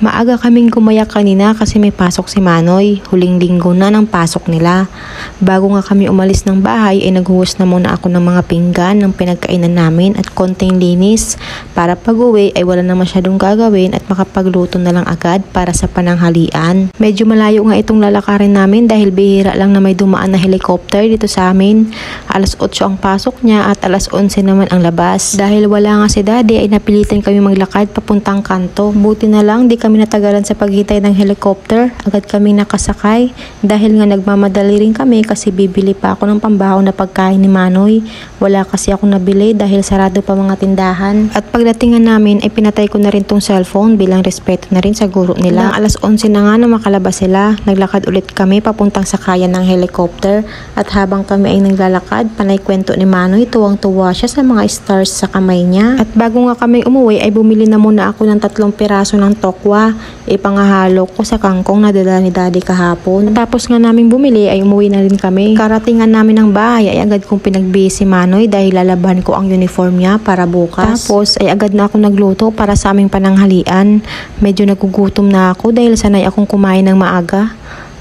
Maaga kaming gumayak kanina kasi may pasok si Manoy. Huling linggo na ng pasok nila. Bago nga kami umalis ng bahay ay naghuhus na muna ako ng mga pinggan ng pinagkainan namin at konting linis para pag uwi ay wala na masyadong gagawin at makapagluto na lang agad para sa pananghalian. Medyo malayo nga itong lalakarin namin dahil bihira lang na may dumaan na helicopter dito sa amin. Alas 8 ang pasok niya at alas 11 naman ang labas. Dahil wala nga si Daddy ay napilitan kami maglakad papuntang kanto. Buti na lang di kami natagalan sa paghintay ng helicopter. Agad kaming nakasakay dahil nga nagmamadali rin kami kasi bibili pa ako ng pambaho na pagkain ni Manoy. Wala kasi ako nabili dahil sarado pa mga tindahan. At pagdatingan namin ay pinatay ko na rin tong cellphone bilang respeto na rin sa guro nila. Alas 11 na nga na makalabas sila. Naglakad ulit kami papuntang sakayan ng helicopter at habang kami ay naglalakad, panay kwento ni Manoy, tuwang-tuwa siya sa mga stars sa kamay niya. At bago nga kami umuwi ay bumili na muna ako ng 3 piraso ng tokwa. Ipangahalo ko sa kangkong na dala ni Daddy kahapon. Tapos nga naming bumili ay umuwi na rin kami. Karatingan namin ng bahay ay agad kong pinagbihis si Manoy dahil lalaban ko ang uniform niya para bukas. Tapos ay agad na ako nagluto para sa aming pananghalian. Medyo nagugutom na ako dahil sanay akong kumain ng maaga.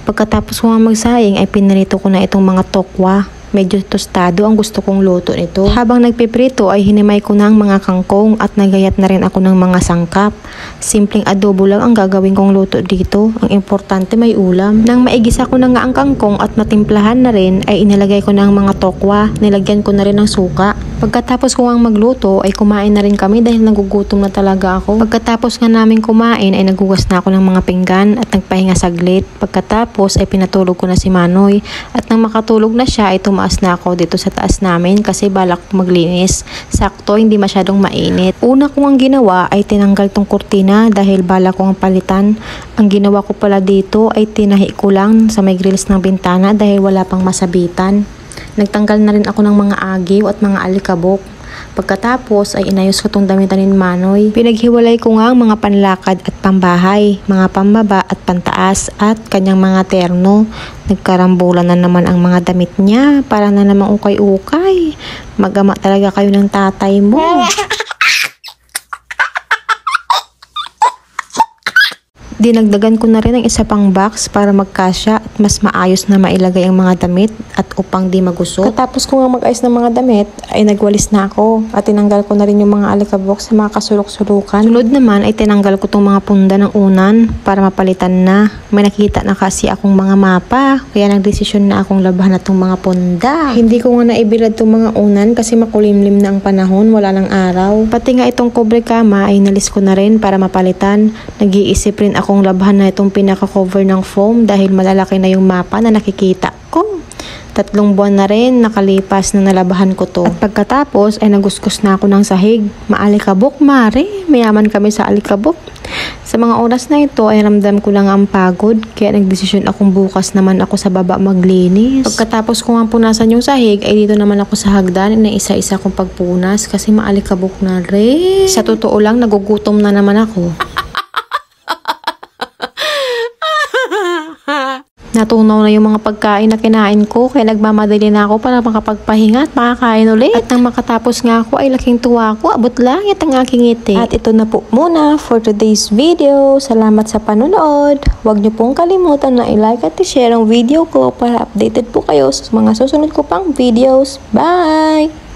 Pagkatapos ko nga magsaying ay pinarito ko na itong mga tokwa. Medyo tostado ang gusto kong luto nito. Habang nagpiprito ay hinimay ko na ang mga kangkong at nagayat na rin ako ng mga sangkap. Simpleng adobo lang ang gagawin kong luto dito. Ang importante may ulam. Nang maigisa ko na nga ang kangkong at matimplahan na rin ay inilagay ko na ang mga tokwa. Nilagyan ko na rin ng suka. Pagkatapos ko ang magluto ay kumain na rin kami dahil nagugutom na talaga ako. Pagkatapos nga namin kumain ay nagugas na ako ng mga pinggan at nagpahinga saglit. Pagkatapos ay pinatulog ko na si Manoy at nang makatulog na siya ay tumaas na ako dito sa taas namin kasi balak ko maglinis. Sakto, hindi masyadong mainit. Una ko ang ginawa ay tinanggal tong kurtina dahil balak ko ang palitan. Ang ginawa ko pala dito ay tinahi ko lang sa may grills ng bintana dahil wala pang masabitan. Nagtanggal na rin ako ng mga agiw at mga alikabok. Pagkatapos ay inayos ko tong damitan ni Manoy. Pinaghiwalay ko nga ang mga panlakad at pambahay, mga pambaba at pantaas at kanyang mga terno. Nagkarambulan na naman ang mga damit niya para na namang ukay-ukay. Mag-ama talaga kayo ng tatay mo. Dinagdagan ko na rin ang isa pang box para magkasya at mas maayos na mailagay ang mga damit at upang di magusok. Katapos ko nga mag-ayos ng mga damit ay nagwalis na ako at tinanggal ko na rin yung mga alikabok sa mga kasulok-sulukan. Sunod naman ay tinanggal ko tong mga punda ng unan para mapalitan na. May nakita na kasi akong mga mapa kaya nagdesisyon na akong labahan na tong mga punda. Hindi ko nga naibilad tong mga unan kasi makulimlim na ang panahon, wala ng araw. Pati nga itong kobre kama ay nalis ko na rin para mapalitan. Nag-iisip rin ako kung labhan na itong pinaka-cover ng foam dahil malalaki na yung mapa na nakikita ko. 3 buwan na rin nakalipas na nalabahan ko to. At pagkatapos ay naguskus na ako ng sahig. Maalikabok, mare. Mayaman kami sa alikabok. Sa mga oras na ito ay ramdam ko lang ang pagod kaya nagdesisyon akong bukas naman ako sa baba maglinis. Pagkatapos ko nga punasan yung sahig ay dito naman ako sa hagdan na isa-isa kong pagpunas kasi maalikabok na rin. Sa totoo lang nagugutom na naman ako. Natunaw na yung mga pagkain na kinain ko kaya nagmamadali na ako para makapagpahinga at makakain ulit. At nang makatapos nga ako ay laking tuwa ko. Abot langit ang aking ngiti. At ito na po muna for today's video. Salamat sa panonood. Huwag niyo pong kalimutan na i-like at i-share ang video ko para updated po kayo sa mga susunod ko pang videos. Bye!